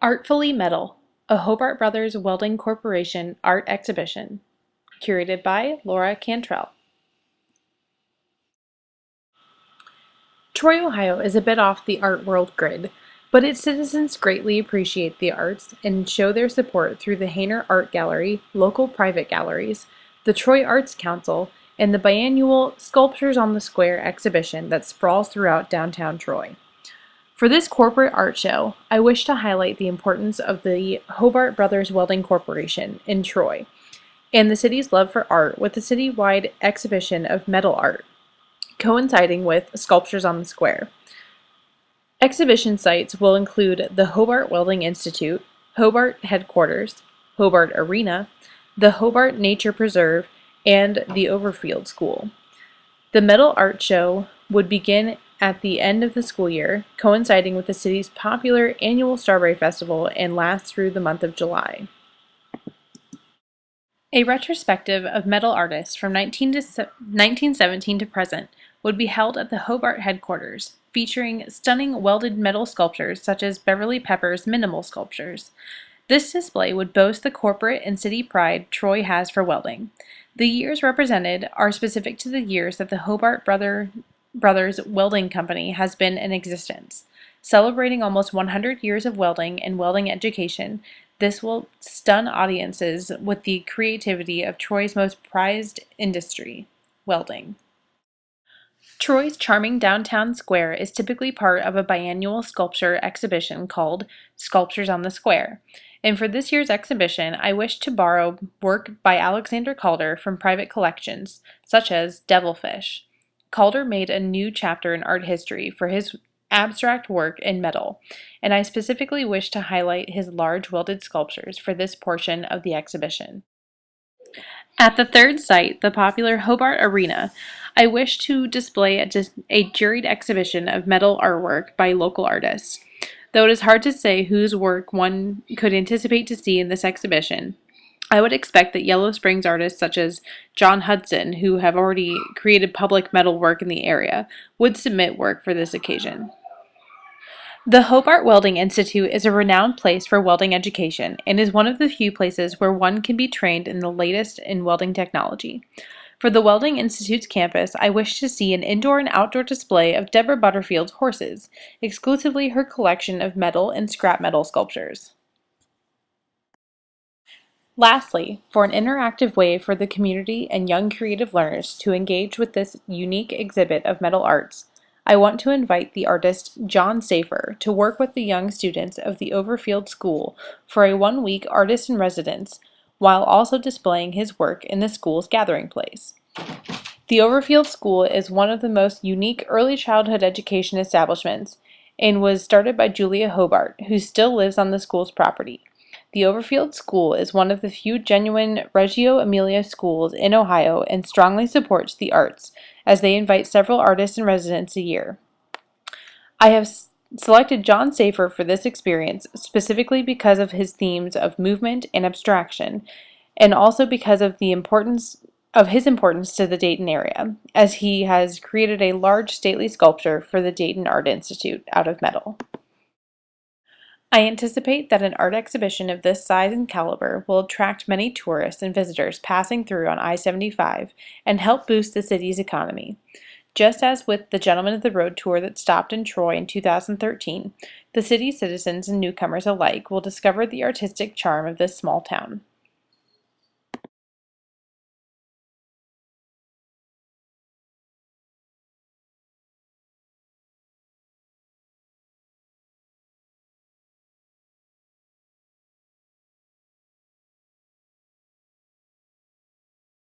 Artfully Metal, a Hobart Brothers Welding Corporation art exhibition, curated by Laura Cantrell. Troy, Ohio is a bit off the art world grid, but its citizens greatly appreciate the arts and show their support through the Hainer Art Gallery, local private galleries, the Troy Arts Council, and the biannual Sculptures on the Square exhibition that sprawls throughout downtown Troy. For this corporate art show, I wish to highlight the importance of the Hobart Brothers Welding Corporation in Troy and the city's love for art with a citywide exhibition of metal art, coinciding with Sculptures on the Square. Exhibition sites will include the Hobart Welding Institute, Hobart Headquarters, Hobart Arena, the Hobart Nature Preserve, and the Overfield School. The metal art show would begin at the end of the school year, coinciding with the city's popular annual Strawberry Festival and last through the month of July. A retrospective of metal artists from 1917 to present would be held at the Hobart headquarters, featuring stunning welded metal sculptures such as Beverly Pepper's minimal sculptures. This display would boast the corporate and city pride Troy has for welding. The years represented are specific to the years that the Hobart Brothers Welding Company has been in existence. Celebrating almost 100 years of welding and welding education, this will stun audiences with the creativity of Troy's most prized industry, welding. Troy's charming downtown square is typically part of a biannual sculpture exhibition called Sculptures on the Square. And for this year's exhibition, I wish to borrow work by Alexander Calder from private collections, such as Devilfish. Calder made a new chapter in art history for his abstract work in metal, and I specifically wish to highlight his large welded sculptures for this portion of the exhibition. At the third site, the popular Hobart Arena, I wish to display a juried exhibition of metal artwork by local artists. Though it is hard to say whose work one could anticipate to see in this exhibition, I would expect that Yellow Springs artists such as John Hudson, who have already created public metal work in the area, would submit work for this occasion. The Hobart Welding Institute is a renowned place for welding education and is one of the few places where one can be trained in the latest in welding technology. For the Welding Institute's campus, I wish to see an indoor and outdoor display of Deborah Butterfield's horses, exclusively her collection of metal and scrap metal sculptures. Lastly, for an interactive way for the community and young creative learners to engage with this unique exhibit of metal arts, I want to invite the artist John Safer to work with the young students of the Overfield School for a one-week artist in residence, while also displaying his work in the school's gathering place. The Overfield School is one of the most unique early childhood education establishments and was started by Julia Hobart, who still lives on the school's property. The Overfield School is one of the few genuine Reggio Emilia schools in Ohio and strongly supports the arts, as they invite several artists in residence a year. I have selected John Safer for this experience specifically because of his themes of movement and abstraction, and also because of his importance to the Dayton area, as he has created a large stately sculpture for the Dayton Art Institute out of metal. I anticipate that an art exhibition of this size and caliber will attract many tourists and visitors passing through on I-75 and help boost the city's economy. Just as with the Gentlemen of the Road tour that stopped in Troy in 2013, the city's citizens and newcomers alike will discover the artistic charm of this small town.